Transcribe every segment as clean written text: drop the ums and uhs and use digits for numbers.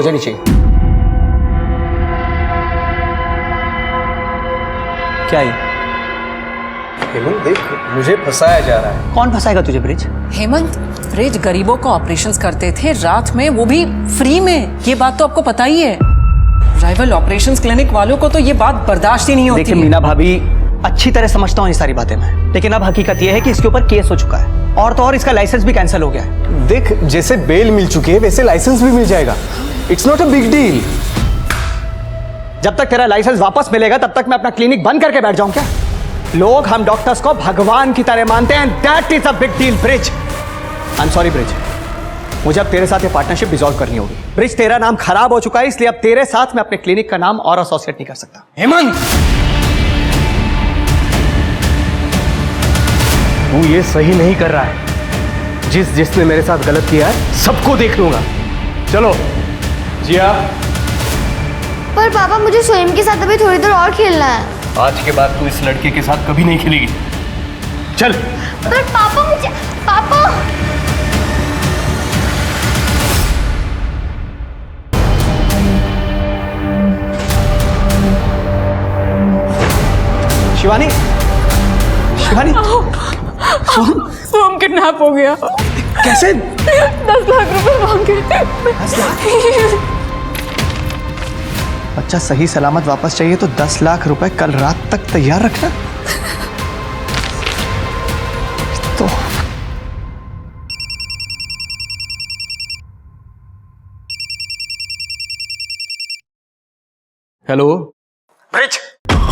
मुझे नहीं चाहिए। क्या ये? हेमंत देख, मुझे फंसाया जा रहा है। कौन फंसाएगा तुझे ब्रिज? हेमंत, ब्रिज गरीबों को ऑपरेशंस करते थे रात में, वो भी फ्री में। ये बात तो आपको पता ही है। राइवल ऑपरेशंस क्लिनिक वालों को तो ये बात बर्दाश्त ही नहीं होती। देखिए मीना भाभी, अच्छी तरह समझता हूँ ये सारी बातें मैं, लेकिन अब हकीकत ये है कि इसके ऊपर केस हो चुका है और तो और इसका लाइसेंस भी कैंसिल हो गया है। देख, जैसे बेल मिल चुकी है वैसे लाइसेंस भी मिल जाएगा। It's not a big deal. जब तक तेरा लाइसेंस वापस मिलेगा तब तक मैं अपना क्लिनिक बंद करके बैठ जाऊं क्या? लोग हम डॉक्टर्स को भगवान की तरह मानते हैं, that is a big deal bridge. I am sorry bridge, मुझे अब तेरे साथ ये पार्टनरशिप डिसॉल्व करनी होगी। ब्रिज, तेरा नाम खराब हो चुका है, इसलिए अब तेरे साथ मैं अपने क्लिनिक का नाम और एसोसिएट नहीं कर सकता। हेमंत, तू ये सही नहीं कर रहा है। जिसने मेरे साथ गलत किया है सबको देख लूंगा। चलो जिया। पर पापा, मुझे सोहिम के साथ अभी थोड़ी देर और खेलना है। आज के बाद तू इस लड़के के साथ कभी नहीं खेलेगी। चल। पर पापा, मुझे पापा। शिवानी, शिवानी, सोहम किडनैप हो गया। कैसे? 10 लाख रुपए मांगे। 10 लाख? बच्चा सही सलामत वापस चाहिए तो 10 लाख रुपए कल रात तक तैयार रखना। तो हेलो ब्रिज,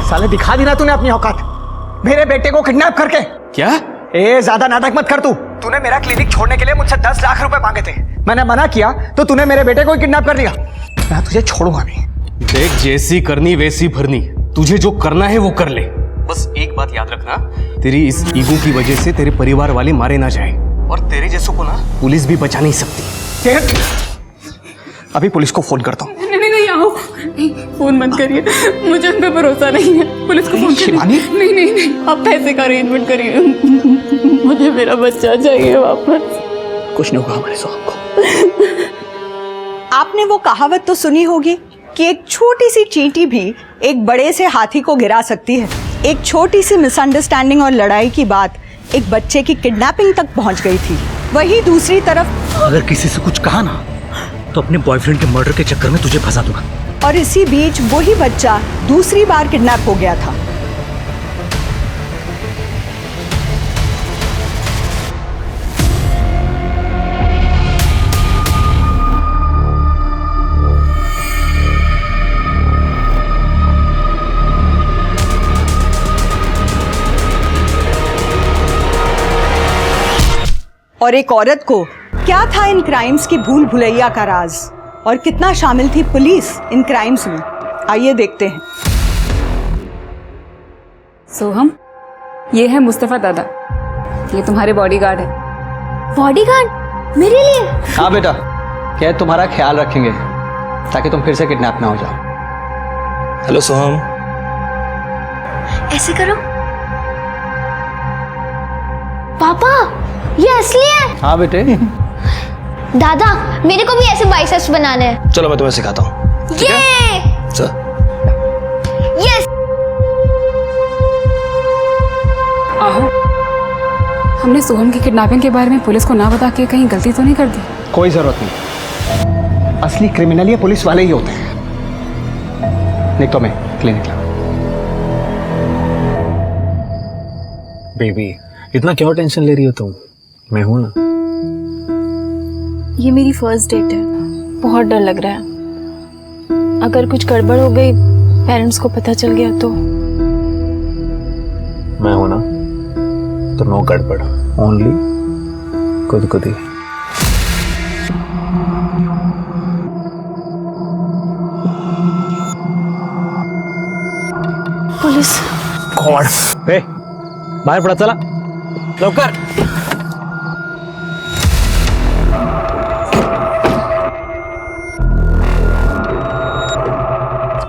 साले दिखा दी ना तूने अपनी औकात, मेरे बेटे को किडनैप करके। क्या? ए, ज्यादा नाटक मत कर तू। तूने मेरा क्लिनिक छोड़ने के लिए मुझसे 10 लाख रुपए मांगे थे, मैंने मना किया तो तूने मेरे बेटे को किडनैप कर लिया। मैं तुझे छोड़ूंगा नहीं। देख, जैसी करनी वैसी भरनी। तुझे जो करना है वो कर ले। बस एक बात याद रखना, तेरी इस ईगो की वजह से तेरे परिवार वाले मारे ना जाए, और तेरे जैसों को ना पुलिस भी बचा नहीं सकती। अभी पुलिस को फोन करता हूँ। नहीं, आओ। नहीं, फोन मत करिए, मुझे उन पे भरोसा नहीं है। पुलिस को फोन करिए। शिवानी? नहीं, आप पैसे का अरेंजमेंट करिए। मुझे मेरा बच्चा चाहिए वापस। कुछ नहीं होगा हमारे सोहम को। आपने वो कहावत तो सुनी होगी कि एक छोटी सी चींटी भी एक बड़े से हाथी को गिरा सकती है। एक छोटी सी मिसअंडरस्टैंडिंग और लड़ाई की बात एक बच्चे की किडनैपिंग तक पहुंच गई थी। वहीं दूसरी तरफ अगर किसी से कुछ कहा ना तो अपने बॉयफ्रेंड के मर्डर के चक्कर में तुझे फंसा दूंगा। और इसी बीच वही बच्चा दूसरी बार किडनैप हो गया था। और एक औरत को क्या था इन क्राइम्स की भूल भुलैया का राज, और कितना शामिल थी पुलिस इन क्राइम्स में, आइए देखते हैं। सोहम, ये है मुस्तफा दादा, ये तुम्हारे बॉडीगार्ड है। बॉडीगार्ड मेरे लिए? हाँ बेटा, क्या तुम्हारा ख्याल रखेंगे ताकि तुम फिर से किडनैप ना हो जाओ। हेलो सोहम। ऐसे करो। पापा, ये असली है? हाँ बेटे। दादा, मेरे को भी ऐसे बाइसेप्स बनाने हैं। चलो मैं तुम्हें सिखाता हूँ। ये चल। यस। आहो, हमने सोहम की किडनैपिंग के बारे में पुलिस को ना बता के कहीं गलती तो नहीं कर दी? कोई जरूरत नहीं, असली क्रिमिनल ये पुलिस वाले ही होते हैं। नहीं तो मैं क्लिनिक ला। बेबी, इतना क्यों टेंशन ले रही हो तुम? मैं हूं ना। ये मेरी फर्स्ट डेट है, बहुत डर लग रहा है। अगर कुछ गड़बड़ हो गई, पेरेंट्स को पता चल गया तो? मैं हूं ना, तो नो गड़बड़, ओनली खुद ही। पुलिस। गॉड, ए, बाहर पड़ा, चला लवकर।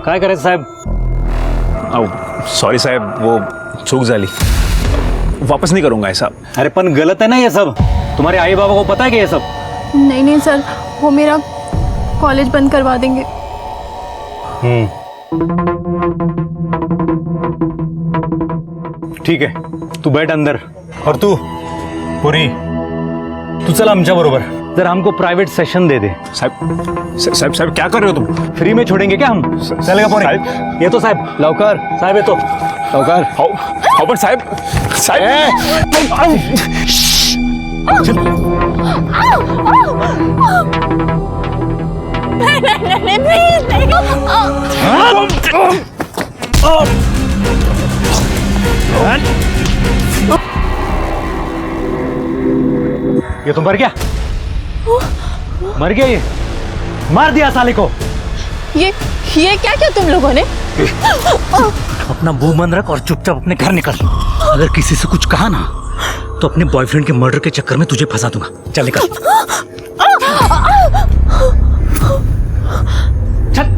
काय करायचं साहेब? सॉरी साहब, वो चूक झाली, वापस नहीं करूंगा ऐसा। अरे पण गलत है ना ये सब, तुम्हारे आई बाबा को पता है कि ये सब? नहीं सर, वो मेरा कॉलेज बंद करवा देंगे। ठीक है, तू बैठ अंदर। और तू पुरी, तू चल आमच्या बरोबर, जरा हमको प्राइवेट सेशन दे दे। साहब क्या कर रहे हो तुम? फ्री में छोड़ेंगे क्या हम? चलेगा पुरी? ये तो साहब लवकर, साहब ये तो लवकर। हाउ पण साहेब ये तो मर गया, मर गया ये, मार दिया साले को। ये क्या क्या तुम लोगों ने? अपना मुंह बंद रख और चुपचाप अपने घर निकल। अगर किसी से कुछ कहा ना तो अपने बॉयफ्रेंड के मर्डर के चक्कर में तुझे फंसा दूंगा। चल निकल। चल।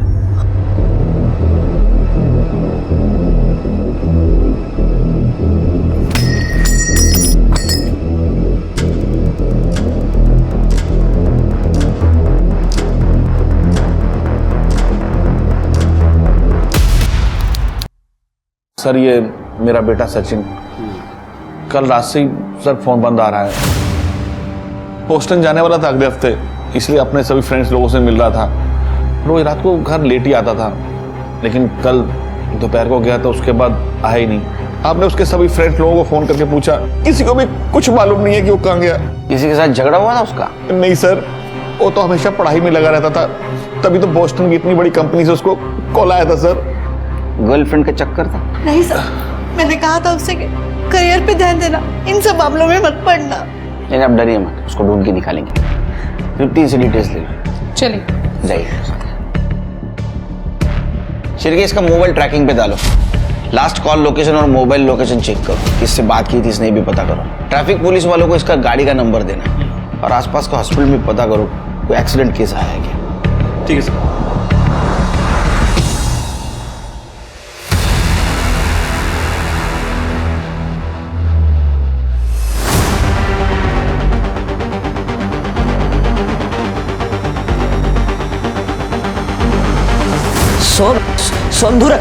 सर ये मेरा बेटा सचिन, कल रात से ही सर फोन बंद आ रहा है। बोस्टन जाने वाला था अगले हफ्ते, इसलिए अपने सभी फ्रेंड्स लोगों से मिल रहा था। रोज रात को घर लेट ही आता था, लेकिन कल दोपहर को गया तो उसके बाद आया ही नहीं। आपने उसके सभी फ्रेंड्स लोगों को फोन करके पूछा, किसी को भी कुछ मालूम नहीं है कि वो कहाँ गया। किसी के साथ झगड़ा हुआ था उसका? नहीं सर, वो तो हमेशा पढ़ाई में लगा रहता था, तभी तो बोस्टन की इतनी बड़ी कंपनी से उसको कॉल आया था सर। गर्लफ्रेंड का चक्कर था? नहीं सर, मैंने कहा था उससे कि करियर पे ध्यान देना, इन सब मामलों में मत पड़ना। लेकिन आप डरिए मत, उसको ढूंढ के निकालेंगे। 50 से डिटेल्स ले लो। चलिए जाइए। शिरके इसका मोबाइल ट्रैकिंग पे डालो, लास्ट कॉल लोकेशन और मोबाइल लोकेशन चेक करो, किससे बात की थी इसने भी पता करो। ट्रैफिक पुलिस वालों को इसका गाड़ी का नंबर देना और आसपास का हॉस्पिटल में पता करो कोई एक्सीडेंट केस आया है क्या। ठीक है सर। सोनधुर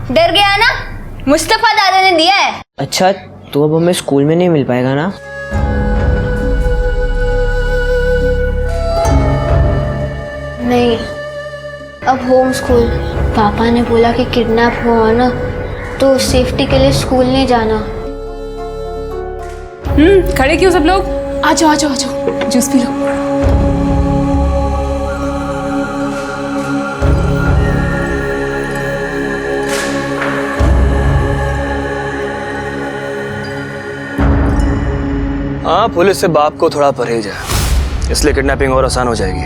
डर गया ना? मुस्तफा दादा ने दिया है। अच्छा, तो अब हमें स्कूल में नहीं मिल पाएगा ना? नहीं, अब होम स्कूल। पापा ने बोला कि किडनैप हुआ ना तो सेफ्टी के लिए स्कूल नहीं जाना। खड़े क्यों सब लोग? आ जाओ आ जाओ आ जाओ, जूस पी लो। हाँ, पुलिस से बाप को थोड़ा परहेज है, इसलिए किडनैपिंग और आसान हो जाएगी।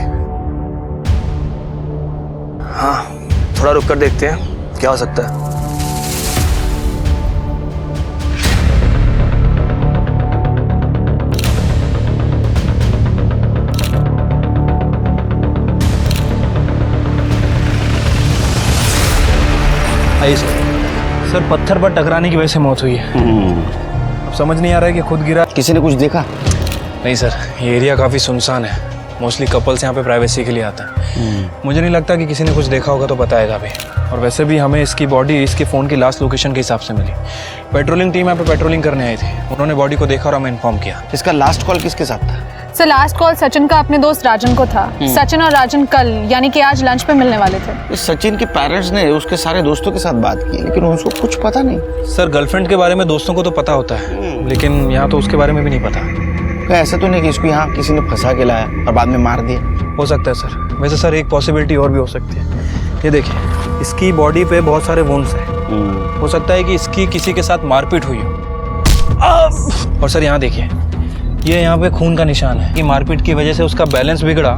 हाँ, थोड़ा रुक कर देखते हैं क्या हो सकता है। आइए सर, पत्थर पर टकराने की वजह से मौत हुई है। अब समझ नहीं आ रहा है कि खुद गिरा। किसी ने कुछ देखा? नहीं सर, ये एरिया काफ़ी सुनसान है, मोस्टली कपल्स यहाँ पे प्राइवेसी के लिए आता है। मुझे नहीं लगता कि किसी ने कुछ देखा होगा तो बताएगा भी। और वैसे भी हमें इसकी बॉडी इसके फ़ोन की लास्ट लोकेशन के हिसाब से मिली। पेट्रोलिंग टीम यहाँ पे पेट्रोलिंग करने आई थी, उन्होंने बॉडी को देखा और हमें इन्फॉर्म किया। इसका लास्ट कॉल किसके साथ था? सर लास्ट कॉल सचिन का अपने दोस्त राजन को था। सचिन और राजन कल यानी कि आज लंच पे मिलने वाले थे। इस सचिन के पेरेंट्स ने उसके सारे दोस्तों के साथ बात की, लेकिन उसको कुछ पता नहीं। सर गर्लफ्रेंड के बारे में दोस्तों को तो पता होता है, लेकिन यहाँ तो उसके बारे में भी नहीं पता। ऐसा तो नहीं कि इसको यहाँ किसी ने फंसा के लाया और बाद में मार दिया? हो सकता है सर। वैसे सर एक पॉसिबिलिटी और भी हो सकती है। ये देखिए, इसकी बॉडी पे बहुत सारे वुंड्स हैं। हो सकता है कि इसकी किसी के साथ मारपीट हुई हो। और सर यहाँ देखिए, ये यहाँ पे खून का निशान है कि मारपीट की वजह से उसका बैलेंस बिगड़ा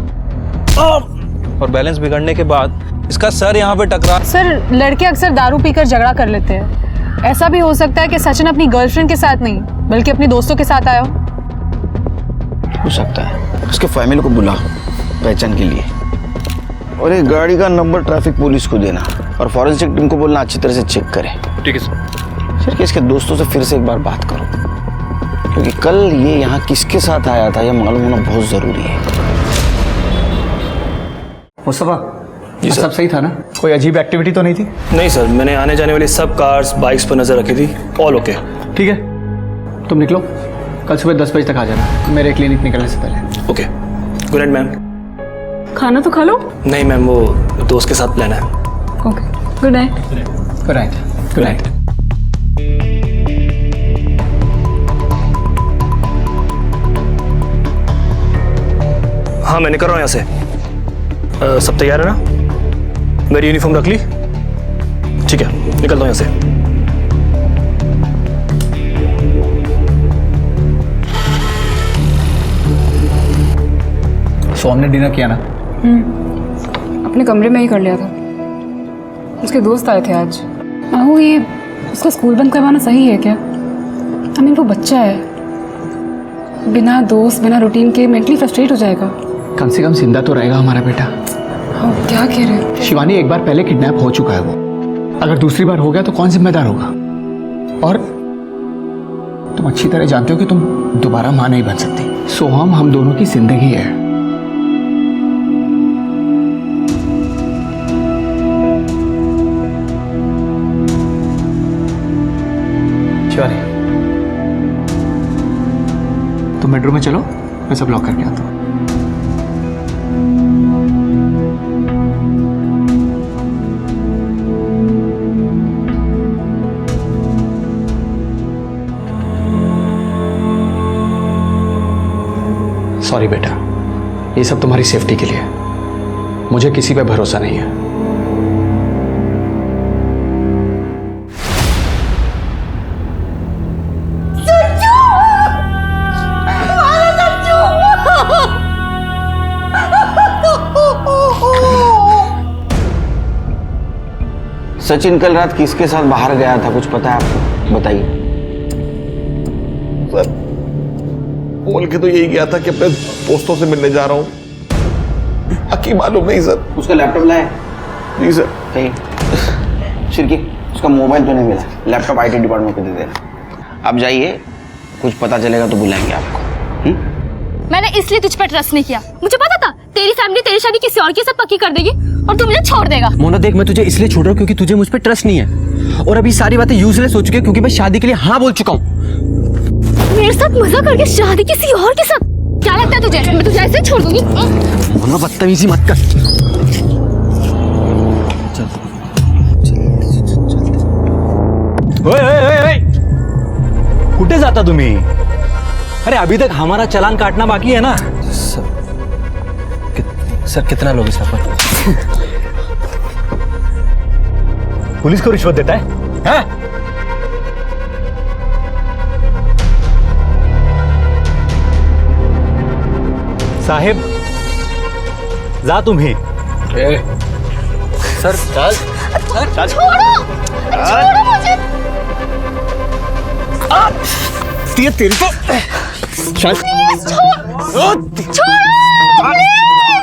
और बैलेंस बिगड़ने के बाद इसका सर यहाँ पे टकरा। सर लड़के अक्सर दारू पीकर झगड़ा कर लेते हैं। ऐसा भी हो सकता है कि सचिन अपनी गर्लफ्रेंड के साथ नहीं बल्कि अपने दोस्तों के साथ आया हो सकता है। उसके फैमिली को बुलाओ पहचान के लिए। और एक गाड़ी का नंबर ट्रैफिक पुलिस को देना और फॉरेंसिक टीम को बोलना अच्छी तरह से चेक करे। ठीक है सर। फिर इसके दोस्तों से फिर से एक बार बात करो, क्योंकि कल ये यहाँ किसके साथ आया था यह मालूम होना बहुत जरूरी है। मुस्तफा, जी सर। सब सही था ना? कोई अजीब एक्टिविटी तो नहीं थी? नहीं सर, मैंने आने जाने वाली सब कार्स बाइक्स पर नजर रखी थी, ऑल ओके। ठीक है, तुम निकलो, कल सुबह 10 बजे तक आ जाना मेरे क्लिनिक निकलने से पहले। Okay, good night ma'am. खाना तो खा लो। नहीं मैम, वो दोस्त के साथ प्लान है। Okay, good night. Good night. Good night. हाँ मैं निकल रहा हूँ यहाँ से। सब तैयार है ना? मेरी यूनिफॉर्म रख ली? ठीक है, निकलता हूँ यहाँ से। सो हमने डिनर किया ना? अपने कमरे में ही कर लिया था। उसके दोस्त आए थे आज। आहू, ये उसका स्कूल बंद करवाना सही है क्या? आई मीन वो बच्चा है, बिना दोस्त बिना रूटीन के मेंटली फ्रस्ट्रेट हो जाएगा। कम से कम जिंदा तो रहेगा हमारा बेटा। हाँ, क्या कह रहे हो? शिवानी, एक बार पहले किडनैप हो चुका है वो, अगर दूसरी बार हो गया तो कौन जिम्मेदार होगा? और तुम अच्छी तरह जानते हो कि तुम दोबारा मां नहीं बन सकती। सोहम हम दोनों की जिंदगी है। शिवानी, तुम बेडरूम में चलो, मैं सब लॉक करके आता हूँ। सॉरी बेटा, ये सब तुम्हारी सेफ्टी के लिए है। मुझे किसी पे भरोसा नहीं है। सचिन कल रात किसके साथ बाहर गया था, कुछ पता है आपको? बताइए। सर, बोल के तो यही गया था कि अपने दोस्तों से मिलने जा रहा हूँ। बाकी मालूम नहीं सर। उसका लैपटॉप लाया? जी सर। कहीं शिरकी, उसका मोबाइल तो नहीं मिला। लैपटॉप IT डिपार्टमेंट को दे देना। आप जाइए, कुछ पता चलेगा तो बुलाएंगे आपको। मैंने इसलिए तुझ पर ट्रस्ट नहीं किया। मुझे पता था तेरी फैमिली तेरी शादी किसी और के साथ पक्की कर देगी और तू मुझे छोड़ देगा। मोना देख, मैं तुझे इसलिए छोड़ रहा हूँ क्योंकि तुझे मुझ पर ट्रस्ट नहीं है, और अभी सारी बातें यूजलेस हो चुकी है क्योंकि मैं शादी के लिए हाँ बोल चुका हूँ। मेरे साथ मजा करके शादी किसी और के साथ? क्या लगता है तुझे मैं तुझे ऐसे छोड़ दूंगी? मोना बदतमीजी मत कर। कुठे जाता तुम्ही? अरे अभी तक हमारा चालान काटना बाकी है ना। सर कितना लोग इस पर? पुलिस को रिश्वत देता है? हाँ? साहेब जा तुम्ही। सर चल चल। छोड़ो मुझे। तेरे को चल।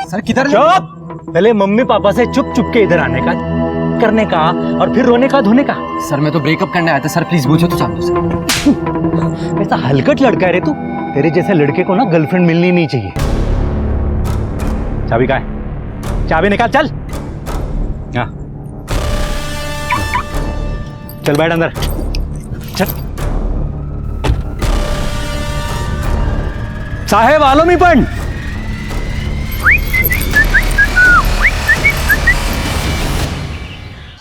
सर किधर? चुप। पहले मम्मी पापा से चुप चुप के इधर आने का, करने का और फिर रोने का धोने का। सर मैं तो ब्रेकअप करने आया था सर, प्लीज पूछो तो चाहता हूँ सर। ऐसा हलकट लड़का है रे तू। तेरे जैसे लड़के को ना गर्लफ्रेंड मिलनी नहीं चाहिए। चाबी कहाँ है? चाबी निकाल। चल हाँ चल बैठ अंदर। चल साहेब आलो मी पण।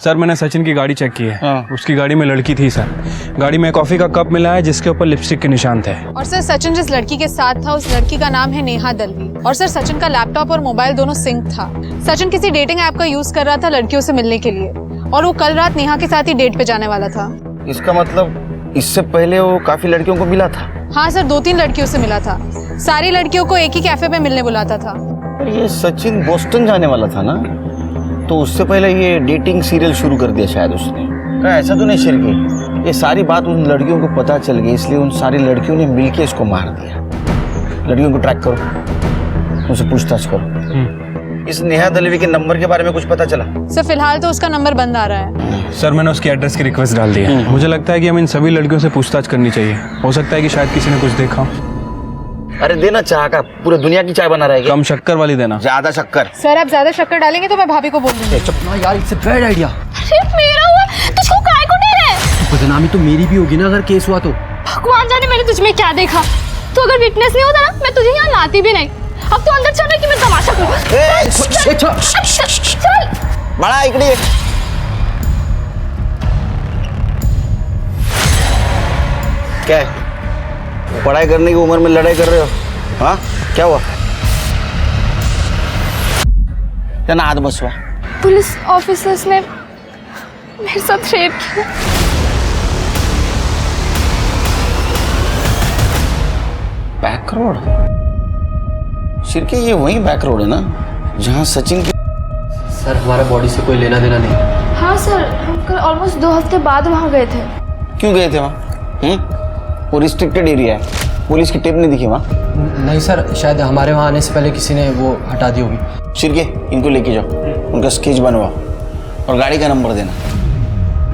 सर मैंने सचिन की गाड़ी चेक की है। उसकी गाड़ी में लड़की थी सर। गाड़ी में कॉफी का कप मिला है जिसके ऊपर लिपस्टिक के निशान थे। और सर सचिन जिस लड़की के साथ था उस लड़की का नाम है नेहा दलवी। और सर सचिन का लैपटॉप और मोबाइल दोनों सिंक था। सचिन किसी डेटिंग ऐप का यूज कर रहा था लड़कियों से मिलने के लिए, और वो कल रात नेहा के साथ ही डेट पे जाने वाला था। इसका मतलब इससे पहले वो काफी लड़कियों को मिला था? हाँ सर, 2-3 लड़कियों से मिला था। सारी लड़कियों को एक ही कैफे में मिलने बुलाता था। ये सचिन बोस्टन जाने वाला था ना, तो उससे पहले ये डेटिंग सीरियल शुरू कर दिया शायद उसने। क्या ऐसा तो नहीं शिरकी? ये सारी बात उन लड़कियों को पता चल गई, इसलिए उन सारी लड़कियों ने मिलके इसको मार दिया। लड़कियों को ट्रैक करो, उनसे पूछताछ करो। इस नेहा दलवी के नंबर के बारे में कुछ पता चला? सर फिलहाल तो उसका नंबर बंद आ रहा है। सर मैंने उसकी एड्रेस की रिक्वेस्ट डाल दी है। मुझे लगता है कि हमें इन सभी लड़कियों से पूछताछ करनी चाहिए। हो सकता है कि शायद किसी ने कुछ देखा। अरे देना चाह का, पूरे दुनिया की चाय बना रहा है क्या? कम शक्कर वाली देना। ज्यादा शक्कर? सर आप ज्यादा शक्कर डालेंगे तो मैं भाभी को बोल दूंगी। चुप ना यार, इट्स अ बैड आइडिया। अरे मेरा हुआ, तुझको काय को दे रहे? बदनामी तो मेरी भी होगी ना अगर केस हुआ तो। भगवान जाने मैंने तुझ में क्या देखा। तो अगर विटनेस नहीं होता ना, मैं तुझे यहाँ लाती भी नहीं। अब तो अंदर चल कि मैं तमाशा करूँ। चल बड़ा इकड़ी। क्या है? पढ़ाई करने की उम्र में लड़ाई कर रहे हो? हाँ क्या हुआ? क्या ना हाथ बसवा? पुलिस ऑफिसर्स ने मेरे साथ रेप किया। Back road? शिरके ये वही बैक रोड है ना जहाँ सचिन की? सर हमारा बॉडी से कोई लेना देना नहीं। हाँ सर, हम कल ऑलमोस्ट 2 हफ्ते बाद वहाँ गए थे। क्यों गए थे वहाँ? वो रिस्ट्रिक्टेड एरिया है, पुलिस की टेप नहीं दिखी वहाँ? नहीं सर, शायद हमारे वहाँ आने से पहले किसी ने वो हटा दी होगी। शिरके इनको लेके जाओ, उनका स्केच बनवाओ और गाड़ी का नंबर देना।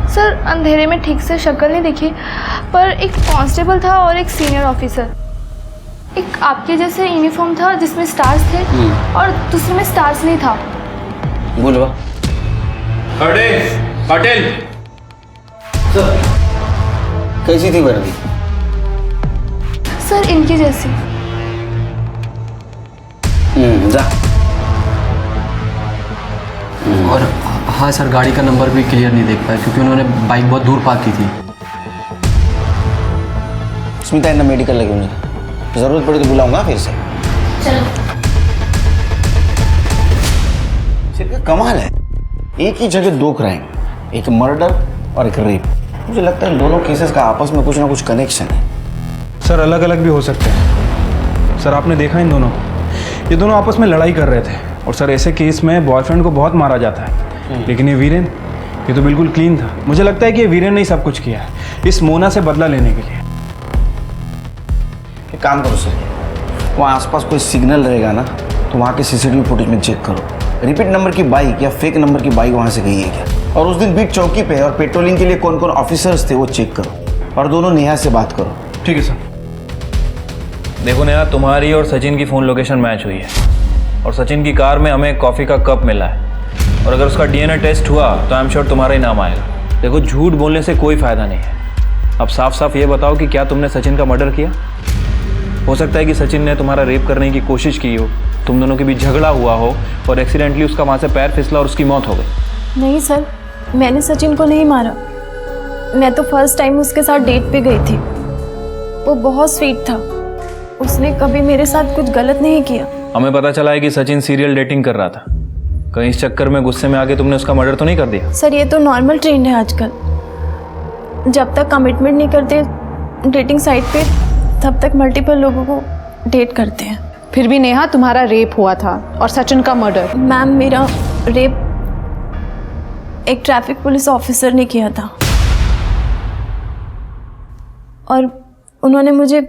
सर अंधेरे में ठीक से शक्ल नहीं दिखी, पर एक कांस्टेबल था और एक सीनियर ऑफिसर। एक आपके जैसे यूनिफॉर्म था जिसमें स्टार्स थे और दूसरे में स्टार्स नहीं था। बोलवा पटेल सर, कैसी थी वर्दी? सर इनकी जैसी। जा। और हाँ सर, गाड़ी का नंबर भी क्लियर नहीं देख पाया क्योंकि उन्होंने बाइक बहुत दूर पार्क की थी। स्मिता इन्हें मेडिकल लगे मुझे, जरूरत पड़ी तो बुलाऊंगा फिर से। चलो। सिर्फ कमाल है, एक ही जगह 2 क्राइम, एक मर्डर और एक रेप। मुझे लगता है दोनों केसेस का आपस में कुछ ना कुछ कनेक्शन है। सर अलग अलग भी हो सकते हैं। सर आपने देखा इन दोनों को, ये दोनों आपस में लड़ाई कर रहे थे और सर ऐसे केस में बॉयफ्रेंड को बहुत मारा जाता है, लेकिन ये वीरेन, ये तो बिल्कुल क्लीन था। मुझे लगता है कि ये वीरेन ने ही सब कुछ किया है इस मोना से बदला लेने के लिए। एक काम करो सर, वहाँ आसपास कोई सिग्नल रहेगा ना तो वहाँ के सीसीटीवी फुटेज में चेक करो, रिपीट नंबर की बाइक या फेक नंबर की बाइक वहाँ से गई है क्या, और उस दिन बीट चौकी पे और पेट्रोलिंग के लिए कौन कौन ऑफिसर्स थे वो चेक करो और दोनों नेहा से बात करो। ठीक है सर। देखो नेहा, तुम्हारी और सचिन की फ़ोन लोकेशन मैच हुई है और सचिन की कार में हमें कॉफ़ी का कप मिला है और अगर उसका डीएनए टेस्ट हुआ तो आई एम श्योर तुम्हारा ही नाम आएगा। देखो झूठ बोलने से कोई फ़ायदा नहीं है। अब साफ साफ ये बताओ कि क्या तुमने सचिन का मर्डर किया? हो सकता है कि सचिन ने तुम्हारा रेप करने की कोशिश की हो, तुम दोनों के बीच झगड़ा हुआ हो और एक्सीडेंटली उसका वहाँ से पैर फिसला और उसकी मौत हो गई। नहीं सर, मैंने सचिन को नहीं मारा। मैं तो फर्स्ट टाइम उसके साथ डेट पे गई थी। वो बहुत स्वीट था, उसने कभी मेरे साथ कुछ गलत नहीं किया। हमें पता चला है कि सचिन सीरियल डेटिंग कर रहा था। कहीं इस चक्कर में गुस्से में आके तुमने उसका मर्डर तो नहीं कर दिया? सर ये तो नॉर्मल ट्रेंड है आजकल, जब तक कमिटमेंट नहीं करते डेटिंग साइट पे तब तक मल्टीपल लोगों को डेट करते हैं। फिर भी नेहा तुम्हारा रेप हुआ था और सचिन का मर्डर। मैम मेरा रेप एक ट्रैफिक पुलिस ऑफिसर ने किया था और उन्होंने मुझे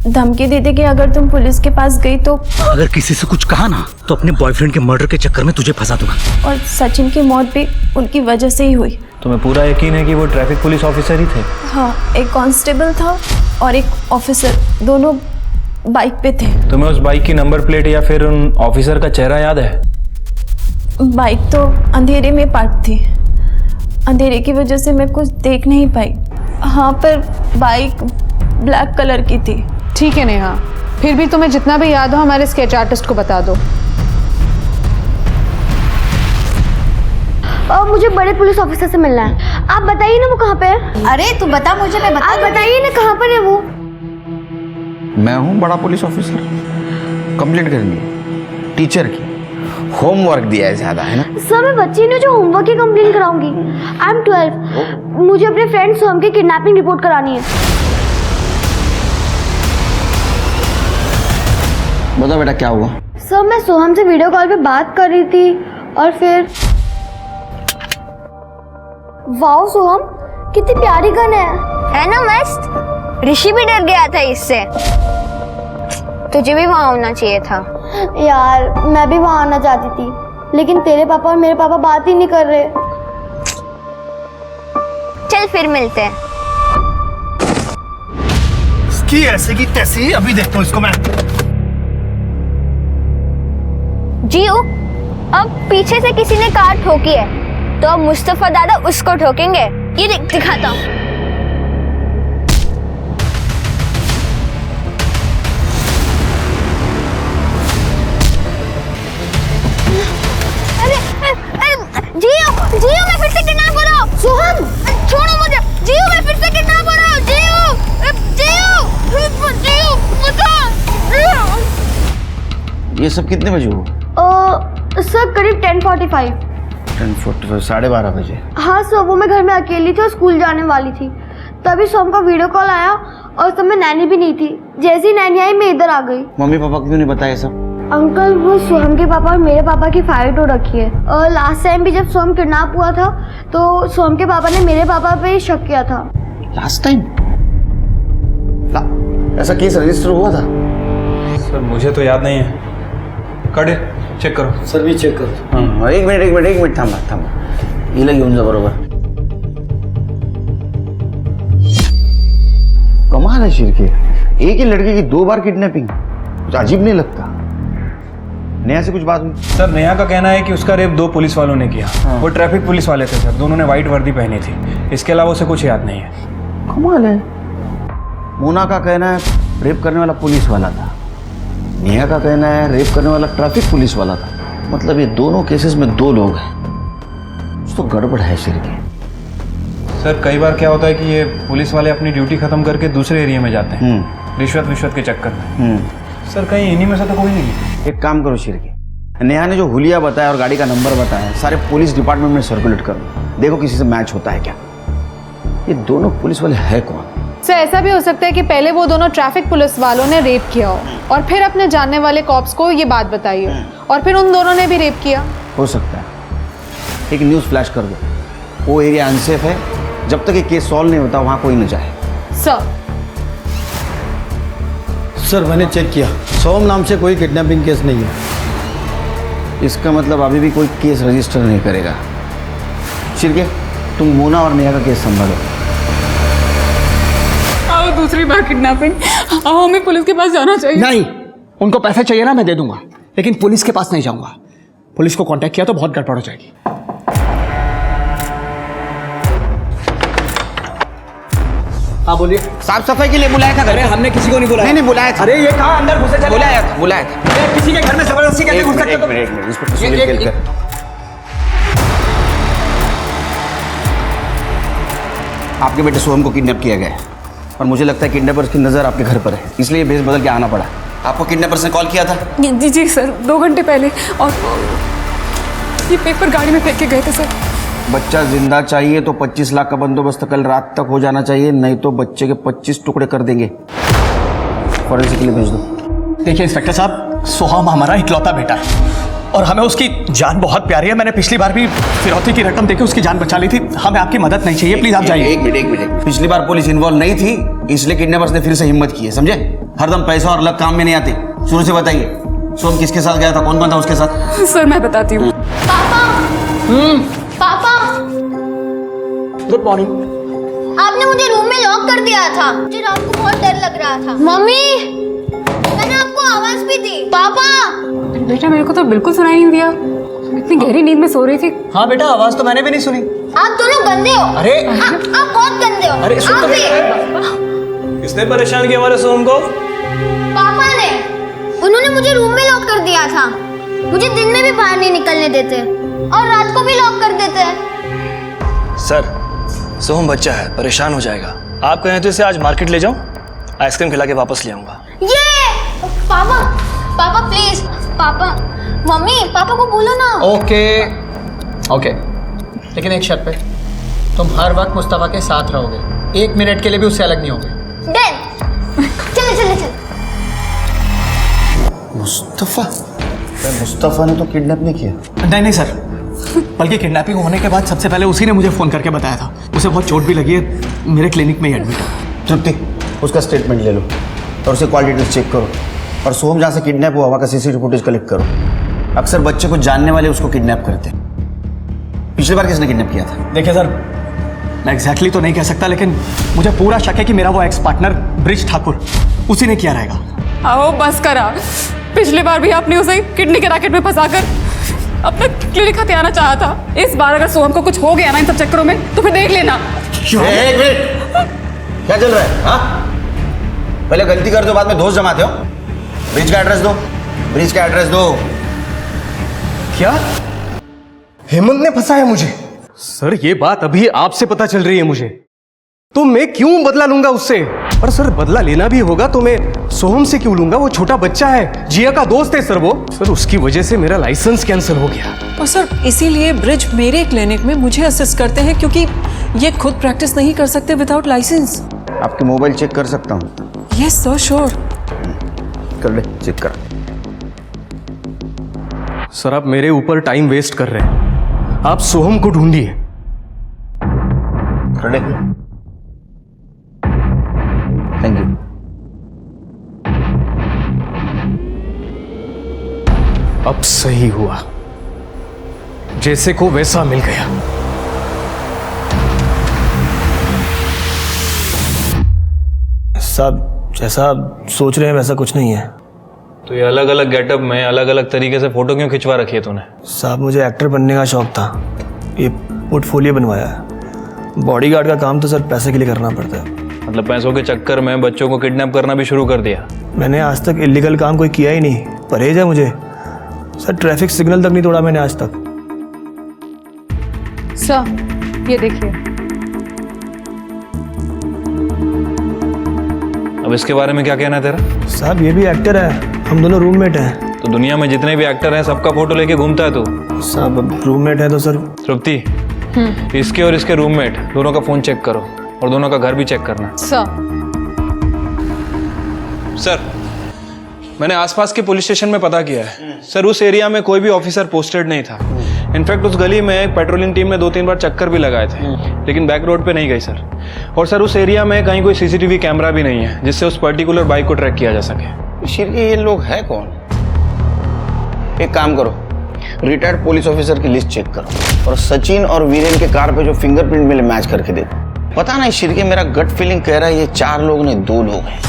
धमकी दी थी कि अगर तुम पुलिस के पास गई तो अगर किसी से कुछ कहा ना तो अपने बॉयफ्रेंड के मर्डर के चक्कर में तुझे फंसा दूंगा। और सचिन की मौत भी उनकी वजह से ही हुई। तुम्हें पूरा यकीन है कि वो ट्रैफिक पुलिस ऑफिसर ही थे? हाँ, एक कांस्टेबल था और एक ऑफिसर, दोनों बाइक पे थे। तुम्हें उस बाइक की नंबर प्लेट या फिर उन ऑफिसर का चेहरा याद है? बाइक तो अंधेरे में पार्क थी, अंधेरे की वजह से मैं कुछ देख नहीं पाई। हाँ, पर बाइक ब्लैक कलर की थी। ठीक है नेहा, फिर भी तुम्हें जितना भी याद हो हमारे स्केच आर्टिस्ट को बता दो। मुझे बड़े पुलिस ऑफिसर से मिलना है। आप बताइए ना वो कहाँ पे है। अरे तू बता मुझे, मैं बता। आप बताइए ना कहाँ पर है वो। मैं हूँ बड़ा पुलिस ऑफिसर, कंप्लेंट करनी है टीचर की, होमवर्क दिया है ज़्यादा, है ना? सर मैं बच्ची नहीं जो होमवर्क की कंप्लेंट कराऊंगी। आई एम 12, मुझे अपने फ्रेंड सोहम की किडनैपिंग रिपोर्ट करानी है। बता बेटा क्या हुआ? सर मैं सोहम से वीडियो कॉल पे बात कर रही थी और फिर वाओ सोहम कितनी प्यारी गन है ना मस्त। ऋषि भी डर गया था इससे। तुझे भी वहां होना चाहिए था। यार मैं भी वहाँ आना चाहती थी, लेकिन तेरे पापा और मेरे पापा बात ही नहीं कर रहे। चल फिर मिलते हैं। इसकी ऐसे की तैसी अभी देखता हूँ इसको मैं। जीऊ, अब पीछे से किसी ने कार ठोकी है तो अब मुस्तफा दादा उसको ठोकेंगे। ये देख दिखाता हूँ। जियो मैं फिर से किडनैप हो रहा हूँ। सोहम छोड़ो मुझे। जियो मैं फिर से किडनैप हो रहा हूँ। जियो बता। ये सब कितने बजे हुआ? सर करीब 10:45। 10:45 12:30 बजे। हाँ सर, वो मैं घर में अकेली थी और स्कूल जाने वाली थी, तभी सोहम का वीडियो कॉल आया और सब में नैनी भी नहीं थी। जैसे ही नैनी आई मैं इधर आ गई। मम्मी पापा क्यों नहीं बताया सब? अंकल वो सोहम के पापा और मेरे पापा की फाइट हो रखी है, और लास्ट टाइम भी जब सोहम किडनैप हुआ था तो सोहम के पापा ने मेरे पापा पे ही शक किया था। लास्ट टाइम ऐसा केस रजिस्टर हुआ था? सर मुझे तो याद नहीं है। काटे चेक करो। सर भी चेक करो। हाँ एक मिनट थांबा। हिला घेऊन जा बरोबर। कमाल है शिरके, एक ही लड़के की 2 बार किडनैपिंग, कुछ अजीब नहीं लगता? नेहा से कुछ बात हुई? सर नेहा का कहना है कि उसका रेप 2 पुलिस वालों ने किया। वो ट्रैफिक पुलिस वाले थे सर, दोनों ने व्हाइट वर्दी पहनी थी। इसके अलावा उसे कुछ याद नहीं है। कमाल है। मोना का कहना है रेप करने वाला पुलिस वाला था, नेहा का कहना है रेप करने वाला ट्रैफिक पुलिस वाला था। मतलब ये दोनों केसेस में 2 लोग हैं। कुछ तो गड़बड़ है शिरके। सर कई बार क्या होता है कि ये पुलिस वाले अपनी ड्यूटी खत्म करके दूसरे एरिया में जाते हैं रिश्वत के चक्कर में। सर कहीं इन्हीं में से तो कोई नहीं है। एक काम करो शिरके, नेहा ने जो हुलिया बताया और गाड़ी का नंबर बताया सारे पुलिस डिपार्टमेंट में सर्कुलेट करो, देखो किसी से मैच होता है क्या। ये दोनों पुलिस वाले है कौन? सर ऐसा भी हो सकता है कि पहले वो दोनों ट्रैफिक पुलिस वालों ने रेप किया हो और फिर अपने जानने वाले कॉप्स को ये बात बताई हो और फिर उन दोनों ने भी रेप किया। हो सकता है। एक न्यूज़ फ्लैश कर दो, वो एरिया अनसेफ है, जब तक ये केस सॉल्व नहीं होता वहां कोई न जाए। सर मैंने चेक किया, सोहम नाम से कोई किडनैपिंग केस नहीं है। इसका मतलब अभी भी कोई केस रजिस्टर नहीं करेगा। शिरके तुम मोना और नेहा का केस संभालो। आओ दूसरी बार किडनैपिंग, आओ हमें पुलिस के पास जाना चाहिए। नहीं, उनको पैसे चाहिए ना मैं दे दूंगा, लेकिन पुलिस के पास नहीं जाऊंगा। पुलिस को कांटेक्ट किया तो बहुत गड़बड़ हो जाएगी। हाँ बोलिए। साफ सफाई के लिए बुलाया था? अरे हमने किसी को नहीं बुलाया। नहीं बुलाया था। अरे ये कहाँ अंदर घुसे चले? बुलाया था। किसी के घर में जबरदस्ती कैसे घुस सकते हो? एक मिनट आपके बेटे सोहम को किडनैप किया गया है और मुझे लगता है किडनैपर्स की नज़र आपके घर पर है, इसलिए भेस बदल के आना पड़ा। आपको किडनैपर्स ने कॉल किया था? जी सर, 2 घंटे पहले, और ये पेपर गाड़ी में फेंक के गए थे सर। बच्चा जिंदा चाहिए तो 25 लाख का बंदोबस्त कल रात तक हो जाना चाहिए, नहीं तो बच्चे के 25 टुकड़े कर देंगे। फॉरेंसिक के लिए भेज दो। देखिए इंस्पेक्टर साहब, सोहम हमारा इकलौता बेटा है और हमें उसकी जान बहुत प्यारी है। मैंने पिछली बार भी फिरौती की रकम देके उसकी जान बचा ली थी। हमें आपकी मदद नहीं चाहिए, प्लीज आप जाइए। एक मिनट। पिछली बार पुलिस इन्वॉल्व नहीं थी, इसलिए किडनैपर्स ने फिर से हिम्मत की है, समझे? हरदम पैसा और अलग काम में नहीं आते। शुरू से बताइए, सोहम किसके साथ गया था, कौन बंदा उसके साथ? सर मैं बताती हूँ। पापा गुड मॉर्निंग। आपने मुझे रूम में लॉक कर दिया था, मुझे रात को बहुत डर लग रहा था। मम्मी मैंने आपको आवाज भी दी। पापा बेटा मेरे को तो बिल्कुल सुनाई नहीं दिया, इतनी गहरी नींद में सो रही थी। हाँ बेटा, आवाज तो मैंने भी नहीं सुनी। आप दोनों गंदे हो। अरे आप बहुत गंदे हो। अरे सुन आप तो भी। किसने परेशान किया हमारे सोहम को? पापा ने, उन्होंने मुझे रूम में लॉक कर दिया था। मुझे दिन में भी बाहर नहीं निकलने देते और रात को भी लॉक कर देते हैं। सर सोहम बच्चा है, परेशान हो जाएगा। आप कहें तो इसे आज मार्केट ले जाऊं, आइसक्रीम खिला के वापस ले आऊंगा। ये पापा प्लीज, पापा मम्मी पापा को बोलो ना। ओके, लेकिन एक शर्त पे, तुम हर वक्त मुस्तफा के साथ रहोगे, 1 मिनट के लिए भी उससे अलग नहीं होगे। चल। मुस्तफा ने तो किडनैप नहीं किया। नहीं सर, बल्कि किडनैपिंग होने के बाद सबसे पहले उसी ने मुझे फ़ोन करके बताया था। उसे बहुत चोट भी लगी है, मेरे क्लिनिक में ही एडमिट है। तृप्ति उसका स्टेटमेंट ले लो और उसे कॉल डिटेल्स चेक करो। और सोहम जहाँ से किडनैप हुआ वहाँ का सीसीटीवी फुटेज कलेक्ट करो। अक्सर बच्चे को जानने वाले उसको किडनैप करते हैं। पिछली बार किसने किडनैप किया था? देखिए सर, मैं एग्जैक्टली तो नहीं कह सकता, लेकिन मुझे पूरा शक है कि मेरा वो एक्स पार्टनर ब्रिज ठाकुर उसी ने किया रहेगा। आओ बस करा, पिछली बार भी आपने उसे किडनी के रैकेट में फंसाकर अपना क्लिनिक हथियाना चाहा था। इस बार अगर सोहम को कुछ हो गया ना इन सब चक्करों में तो फिर देख लेना। एक मिनट, क्या चल रहा है? हाँ, पहले गलती कर दो, बाद में दोस्त जमाते हो। ब्रिज का एड्रेस दो, ब्रिज का एड्रेस दो। क्या हेमंत ने फंसाया मुझे? सर ये बात अभी आपसे पता चल रही है मुझे, तो मैं क्यों बदला लूंगा उससे? और सर बदला लेना भी होगा तो मैं सोहम से क्यों लूंगा? वो छोटा बच्चा है, जिया का दोस्त है सर वो। सर उसकी वजह से मेरा लाइसेंस कैंसिल हो गया। और सर इसीलिए ब्रिज मेरे क्लिनिक में मुझे असिस्ट करते हैं, क्योंकि ये खुद प्रैक्टिस नहीं कर सकते विदाउट लाइसेंस। आपके मोबाइल चेक कर सकता हूँ? Yes sir, sure. कर ले, चेक कर। सर आप मेरे ऊपर टाइम वेस्ट कर रहे हैं, आप सोहम को ढूंढिए। कर ले। Thank you. अब सही हुआ, जैसे को वैसा मिल गया। साहब जैसा आप सोच रहे हैं वैसा कुछ नहीं है। तो ये अलग अलग गेटअप में अलग अलग तरीके से फोटो क्यों खिंचवा रखी है तूने? साहब मुझे एक्टर बनने का शौक था, ये पोर्टफोलियो बनवाया है। बॉडीगार्ड का काम तो सर पैसे के लिए करना पड़ता है। मतलब पैसों के चक्कर में बच्चों को किडनैप करना भी शुरू कर दिया? मैंने आज तक इलीगल काम कोई किया ही नहीं, परहेज है मुझे। सर ट्रैफिक सिग्नल तक नहीं तोड़ा मैंने आज तक। सर ये देखिए। अब इसके बारे में क्या कहना है तेरा? साहब ये भी एक्टर है, हम दोनों रूममेट हैं। तो दुनिया में जितने भी एक्टर हैं सबका फोटो लेके घूमता है तू? साहब अब रूममेट है तो सर। तृप्ति, इसके और इसके रूममेट दोनों का फोन चेक करो और दोनों का घर भी चेक करना। सर मैंने आसपास के पुलिस स्टेशन में पता किया है सर, उस एरिया में कोई भी ऑफिसर पोस्टेड नहीं था। इनफैक्ट उस गली में एक पेट्रोलिंग टीम ने 2-3 बार चक्कर भी लगाए थे, लेकिन बैक रोड पे नहीं गई सर। और सर उस एरिया में कहीं कोई सीसीटीवी कैमरा भी नहीं है जिससे उस पर्टिकुलर बाइक को ट्रैक किया जा सके। शिर के ये लोग है कौन? एक काम करो, रिटायर्ड पुलिस ऑफिसर की लिस्ट चेक करो और सचिन और वीरेन के कार पे जो फिंगरप्रिंट मिले मैच करके देखो। पता नहीं शिर के, मेरा गट फीलिंग कह रहा है ये 4 लोग नहीं 2 लोग हैं